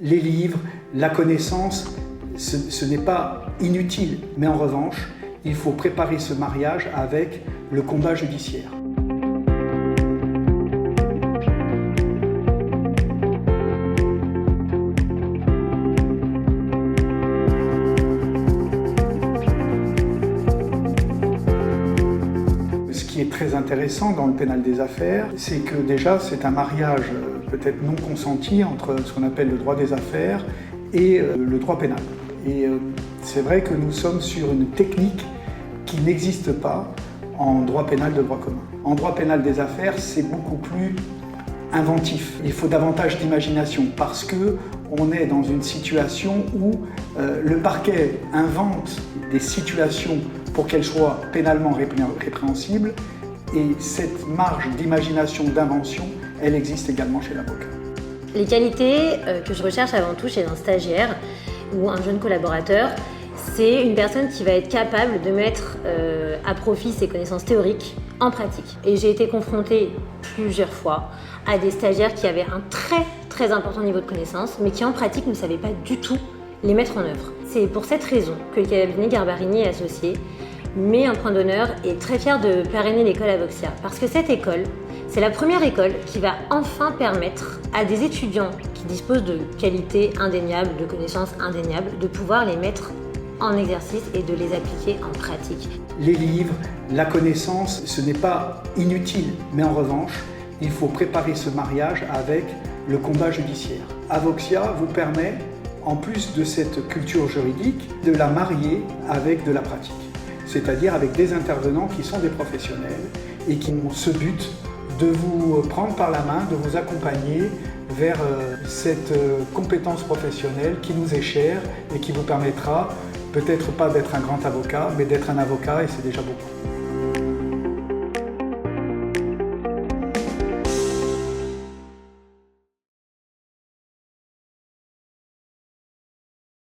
Les livres, la connaissance, ce n'est pas inutile, mais en revanche, il faut préparer ce mariage avec le combat judiciaire. Ce qui est très intéressant dans le pénal des affaires, c'est que déjà c'est un mariage peut-être non consenti entre ce qu'on appelle le droit des affaires et le droit pénal. Et c'est vrai que nous sommes sur une technique qui n'existe pas en droit pénal de droit commun. En droit pénal des affaires, c'est beaucoup plus inventif. Il faut davantage d'imagination parce qu'on est dans une situation où le parquet invente des situations pour qu'elles soient pénalement répréhensibles, et cette marge d'imagination, d'invention, elle existe également chez l'avocat. Les qualités que je recherche avant tout chez un stagiaire ou un jeune collaborateur, c'est une personne qui va être capable de mettre à profit ses connaissances théoriques en pratique. Et j'ai été confrontée plusieurs fois à des stagiaires qui avaient un très important niveau de connaissances, mais qui en pratique ne savaient pas du tout les mettre en œuvre. C'est pour cette raison que le cabinet Garbarini et Associés met un point d'honneur et est très fier de parrainer l'école Avoxia. Parce que cette école, c'est la première école qui va enfin permettre à des étudiants qui disposent de qualités indéniables, de connaissances indéniables, de pouvoir les mettre en exercice et de les appliquer en pratique. Les livres, la connaissance, ce n'est pas inutile, mais en revanche, il faut préparer ce mariage avec le combat judiciaire. Avoxia vous permet, en plus de cette culture juridique, de la marier avec de la pratique. C'est-à-dire avec des intervenants qui sont des professionnels et qui ont ce but de vous prendre par la main, de vous accompagner vers cette compétence professionnelle qui nous est chère et qui vous permettra peut-être pas d'être un grand avocat, mais d'être un avocat, et c'est déjà beaucoup.